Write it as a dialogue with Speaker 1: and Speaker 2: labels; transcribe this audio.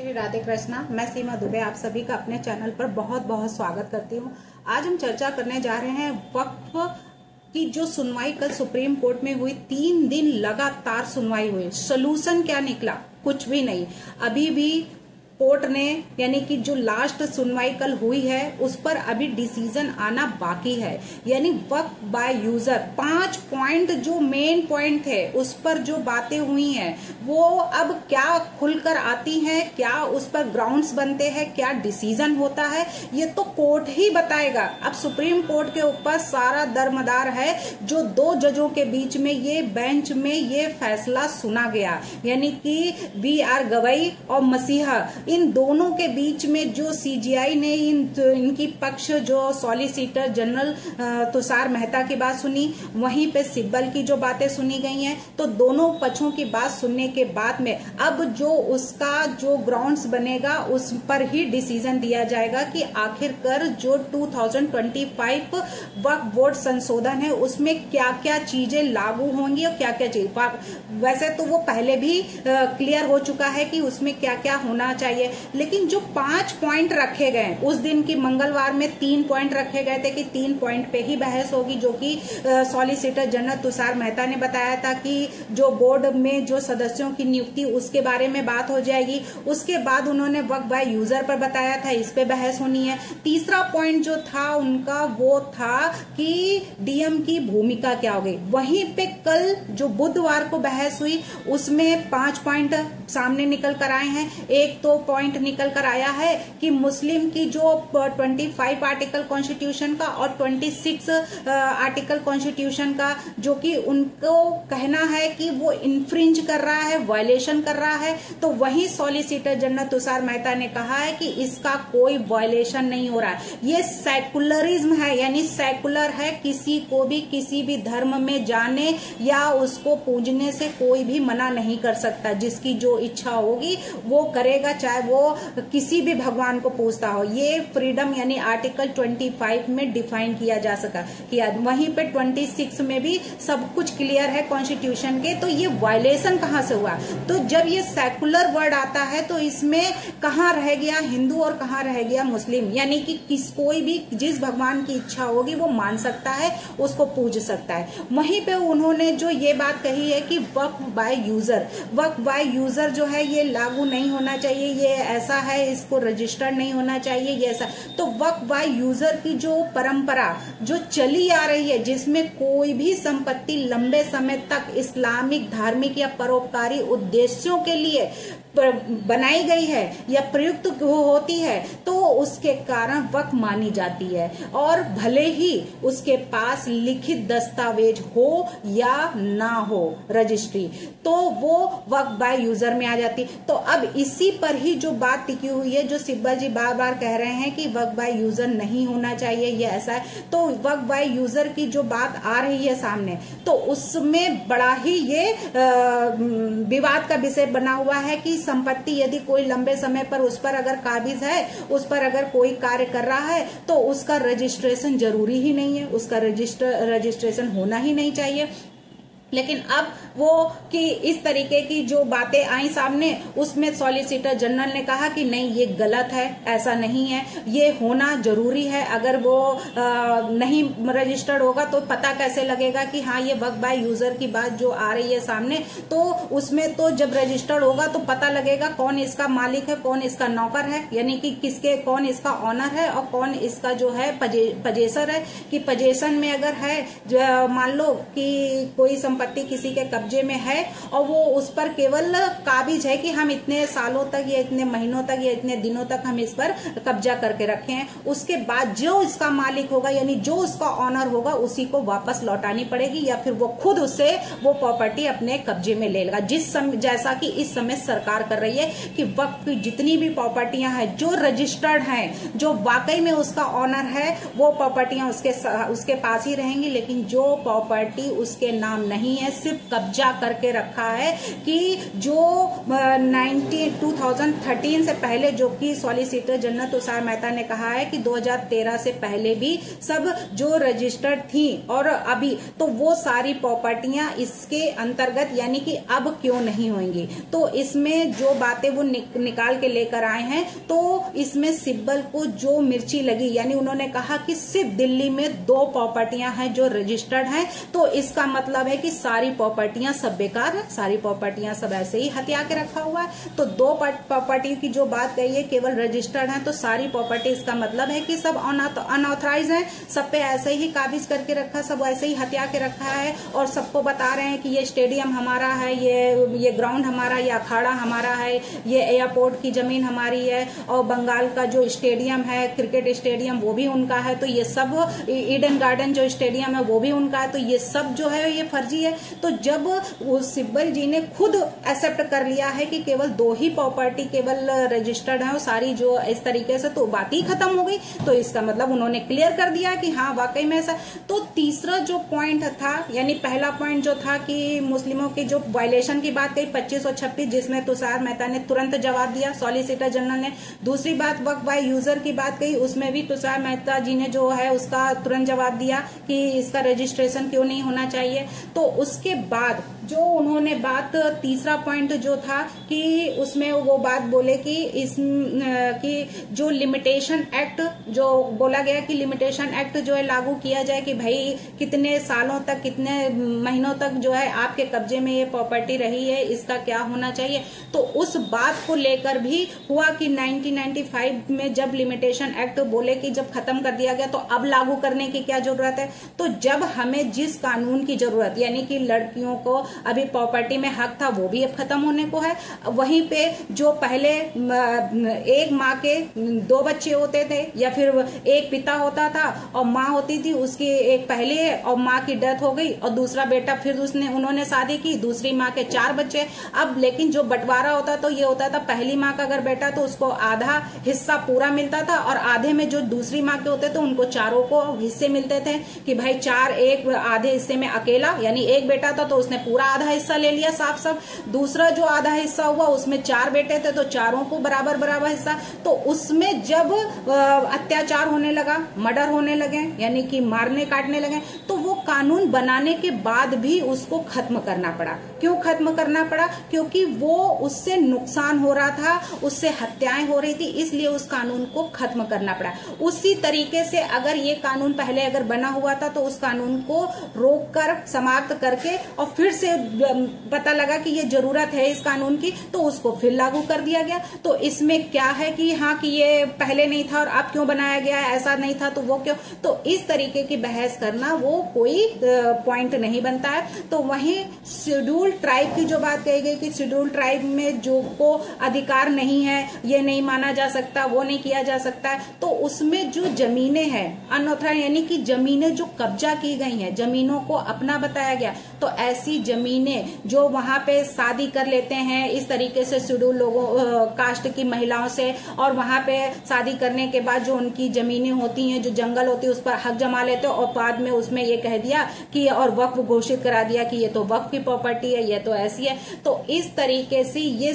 Speaker 1: श्री राधे कृष्णा। मैं सीमा दुबे आप सभी का अपने चैनल पर बहुत बहुत स्वागत करती हूँ। आज हम चर्चा करने जा रहे हैं वक्फ की जो सुनवाई कल सुप्रीम कोर्ट में हुई। 3 दिन लगातार सुनवाई हुई, सोल्यूशन क्या निकला? कुछ भी नहीं। अभी भी कोर्ट ने यानी कि जो लास्ट सुनवाई कल हुई है उस पर अभी डिसीजन आना बाकी है। यानी वक्फ बाय यूजर 5 पॉइंट जो मेन पॉइंट थे उस पर जो बातें हुई हैं वो अब क्या खुलकर आती हैं, क्या उस पर ग्राउंड्स बनते हैं, क्या डिसीजन होता है, ये तो कोर्ट ही बताएगा। अब सुप्रीम कोर्ट के ऊपर सारा दरमदार है। जो 2 जजों के बीच में ये बेंच में ये फैसला सुना गया, यानी कि BR गवई और मसीहा, इन दोनों के बीच में जो CJI ने इनकी पक्ष जो सॉलिसिटर जनरल तुषार मेहता की बात सुनी, वहीं पे सिब्बल की जो बातें सुनी गई हैं, तो दोनों पक्षों की बात सुनने के बाद में अब जो उसका जो ग्राउंड्स बनेगा उस पर ही डिसीजन दिया जाएगा कि आखिरकार जो 2025 वक्फ बोर्ड संशोधन है उसमें क्या क्या चीजें लागू होंगी और क्या क्या चीज। वैसे तो वो पहले भी क्लियर हो चुका है कि उसमें क्या क्या होना चाहिए, लेकिन जो 5 पॉइंट रखे गए उस दिन की मंगलवार में 3 पॉइंट रखे गए थे कि 3 पॉइंट पे ही बहस होगी, जो कि सॉलिसिटर जनरल तुषार मेहता ने बताया था कि जो बोर्ड में जो सदस्यों की नियुक्ति उसके बारे में बात हो जाएगी। उसके बाद उन्होंने वक्फ बाय यूजर पर बताया था, इस पे बहस होनी है। तीसरा पॉइंट जो था उनका वो था कि DM की भूमिका क्या होगी। वहीं पे कल जो बुधवार को बहस हुई उसमें 5 पॉइंट सामने निकल कर आए हैं। एक तो पॉइंट निकल कर आया है कि मुस्लिम की जो 25 आर्टिकल कॉन्स्टिट्यूशन का और 26 आर्टिकल कॉन्स्टिट्यूशन का, जो कि उनको कहना है कि वो इन्फ्रिंज कर रहा है, वायलेशन कर रहा है, तो वही सॉलिसिटर जनरल तुषार मेहता ने कहा है कि इसका कोई वायलेशन नहीं हो रहा है। ये सेकुलरिज्म है, यानी सेकुलर है, किसी को भी किसी भी धर्म में जाने या उसको पूजने से कोई भी मना नहीं कर सकता। जिसकी जो इच्छा होगी वो करेगा, चाहे वो किसी भी भगवान को पूजता हो। ये फ्रीडम यानी आर्टिकल 25 में डिफाइन किया जा सका किया। वहीं पे 26 में भी सब कुछ क्लियर है कॉन्स्टिट्यूशन के। तो ये वायलेशन कहां से हुआ? तो जब ये सेकुलर वर्ड आता है तो इसमें कहां रह गया हिंदू और कहां रह गया मुस्लिम? यानी कि कोई भी जिस भगवान की इच्छा होगी वो मान सकता है, उसको पूज सकता है। वहीं पे उन्होंने जो ये बात कही है कि वक्फ बाय यूजर जो है ये लागू नहीं होना चाहिए, ये ऐसा है, इसको रजिस्टर्ड नहीं होना चाहिए, ये ऐसा। तो वक्फ बाय यूजर की जो परंपरा जो चली आ रही है, जिसमें कोई भी संपत्ति लंबे समय तक इस्लामिक, धार्मिक या परोपकारी उद्देश्यों के लिए बनाई गई है या प्रयुक्त होती है, तो उसके कारण वक्फ मानी जाती है। और भले ही उसके पास लिखित दस्तावेज हो या ना हो रजिस्ट्री, तो वो वक्फ बाय यूजर में आ जाती। तो अब इसी पर ही जो बात टिकी हुई है, जो सिब्बल जी बार बार कह रहे हैं कि वक्फ बाय यूजर नहीं होना चाहिए, ये ऐसा है, तो वक्फ बाय यूजर की जो बात आ रही है सामने, तो उसमें बड़ा ही ये विवाद का विषय बना हुआ है कि संपत्ति यदि कोई लंबे समय पर उस पर अगर काबिज है, उस पर अगर कोई कार्य कर रहा है, तो उसका रजिस्ट्रेशन जरूरी ही नहीं है, उसका रजिस्ट्रेशन होना ही नहीं चाहिए। लेकिन अब वो कि इस तरीके की जो बातें आई सामने, उसमें सॉलिसिटर जनरल ने कहा कि नहीं, ये गलत है, ऐसा नहीं है, ये होना जरूरी है। अगर वो नहीं रजिस्टर्ड होगा तो पता कैसे लगेगा कि हाँ ये वक्फ बाय यूजर की बात जो आ रही है सामने, तो उसमें तो जब रजिस्टर्ड होगा तो पता लगेगा कौन इसका मालिक है, कौन इसका नौकर है, यानी कि कौन इसका ऑनर है और कौन इसका जो है पजेसर है। कि पजेशन में अगर है, मान लो कि कोई संपत्ति किसी के कब्जे में है और वो उस पर केवल काबिज है कि हम इतने सालों तक या इतने महीनों तक या इतने दिनों तक हम इस पर कब्जा करके रखे हैं, उसके बाद जो इसका मालिक होगा यानी जो उसका ऑनर होगा उसी को वापस लौटानी पड़ेगी, या फिर वो खुद उससे वो प्रॉपर्टी अपने कब्जे में ले लेगा। जैसा कि इस समय सरकार कर रही है कि वक्फ की जितनी भी प्रॉपर्टियां हैं जो रजिस्टर्ड हैं, जो वाकई में उसका ऑनर है, वो प्रॉपर्टियां उसके पास ही रहेंगी, लेकिन जो प्रॉपर्टी उसके नाम नहीं नहीं है, सिर्फ कब्जा करके रखा है कि जो 2013 से पहले, जो कि सॉलिसिटर जनरल तुषार मेहता ने कहा है कि 2013 से पहले भी सब जो रजिस्टर्ड थी और अभी, तो वो सारी प्रॉपर्टियां इसके अंतर्गत यानी कि अब क्यों नहीं होंगी। तो इसमें जो बातें वो निकाल के लेकर आए हैं, तो इसमें सिब्बल को जो मिर्ची लगी, यानी उन्होंने कहा कि सिर्फ दिल्ली में 2 प्रॉपर्टियां हैं जो रजिस्टर्ड हैं, तो इसका मतलब है कि सारी प्रॉपर्टियां सब बेकार है, सारी प्रॉपर्टियां सब ऐसे ही हथिया के रखा हुआ है। तो 2 प्रॉपर्टी की जो बात कही है केवल रजिस्टर्ड है, तो सारी प्रॉपर्टी, इसका मतलब है कि सब अनऑथराइज है, सब पे ऐसे ही काबिज करके रखा, सब ऐसे ही हथिया के रखा है और सबको बता रहे हैं कि ये स्टेडियम हमारा है, ये ग्राउंड हमारा, ये अखाड़ा हमारा है, ये एयरपोर्ट की जमीन हमारी है, और बंगाल का जो स्टेडियम है, क्रिकेट स्टेडियम, वो भी उनका है। तो ये सब, ईडन गार्डन जो स्टेडियम है वो भी उनका है। तो ये सब जो है ये फर्जी है। तो जब सिब्बल जी ने खुद एक्सेप्ट कर लिया है कि केवल 2 ही प्रॉपर्टी केवल रजिस्टर्ड है और सारी जो इस तरीके से, तो बात ही खत्म हो गई। तो इसका मतलब उन्होंने क्लियर कर दिया कि हाँ वाकई में ऐसा। तो तीसरा जो पॉइंट था, यानी पहला पॉइंट जो था कि मुस्लिमों की जो वायलेशन की बात कही 25 और 26, जिसमें तुषार मेहता ने तुरंत जवाब दिया, सॉलिसिटर जनरल ने। दूसरी बात वक्फ बाय यूजर की बात कही, उसमें भी तुषार मेहता जी ने जो है उसका तुरंत जवाब दिया कि इसका रजिस्ट्रेशन क्यों नहीं होना चाहिए। तो उसके बाद जो उन्होंने बात, तीसरा पॉइंट जो था कि उसमें वो बात बोले कि कि जो लिमिटेशन एक्ट जो बोला गया कि लिमिटेशन एक्ट जो है लागू किया जाए कि भाई कितने सालों तक, कितने महीनों तक जो है आपके कब्जे में ये प्रॉपर्टी रही है, इसका क्या होना चाहिए। तो उस बात को लेकर भी हुआ कि 1995 में जब लिमिटेशन एक्ट बोले कि जब खत्म कर दिया गया तो अब लागू करने की क्या जरूरत है। तो जब हमें जिस कानून की जरूरत, यानी कि लड़कियों को अभी प्रॉपर्टी में हक था वो भी अब खत्म होने को है, वहीं पे जो पहले एक माँ के 2 बच्चे होते थे या फिर एक पिता होता था और माँ होती थी, उसकी एक पहले और माँ की डेथ हो गई और दूसरा बेटा फिर उन्होंने शादी की, दूसरी माँ के 4 बच्चे। अब लेकिन जो बंटवारा होता तो ये होता था, पहली माँ का अगर बेटा तो उसको आधा हिस्सा पूरा मिलता था और आधे में जो दूसरी माँ के होते थे उनको चारों को हिस्से मिलते थे कि भाई 4, एक आधे हिस्से में अकेला, यानी एक बेटा था तो उसने पूरा आधा हिस्सा ले लिया साफ साफ। दूसरा जो आधा हिस्सा हुआ उसमें 4 बेटे थे तो चारों को बराबर बराबर हिस्सा। तो उसमें जब अत्याचार होने लगा, मर्डर होने लगे, यानी कि मारने काटने लगे, तो वो कानून बनाने के बाद भी उसको खत्म करना पड़ा। क्यों खत्म करना पड़ा? क्योंकि वो उससे नुकसान हो रहा था, उससे हत्याएं हो रही थी, इसलिए उस कानून को खत्म करना पड़ा। उसी तरीके से अगर ये कानून पहले अगर बना हुआ था तो उस कानून को रोककर, समाप्त करके और फिर से पता लगा कि ये जरूरत है इस कानून की, तो उसको फिर लागू कर दिया गया। तो इसमें क्या है कि हाँ कि ये पहले नहीं था और अब क्यों बनाया गया है, ऐसा नहीं था तो वो क्यों। तो इस तरीके की बहस करना वो कोई पॉइंट नहीं बनता है। तो वहीं शेड्यूल ट्राइब की जो बात कही गई कि शेड्यूल ट्राइब में जो को अधिकार नहीं है, ये नहीं माना जा सकता, वो नहीं किया जा सकता है, तो उसमें जो जमीनें हैं अनऑथराइज्ड, यानी कि जमीनें जो कब्जा की गई हैं, जमीनों को अपना बताया गया, तो ऐसी जमीनें जो वहां पे शादी कर लेते हैं इस तरीके से शेड्यूल लोगों कास्ट की महिलाओं से, और वहां पे शादी करने के बाद जो उनकी जमीनें होती हैं, जो जंगल होती है, उस पर हक जमा लेते हैं और बाद में उसमें ये कह दिया कि और वक्फ घोषित करा दिया कि ये तो वक्फ की प्रॉपर्टी है, ये तो ऐसी है। तो इस तरीके से ये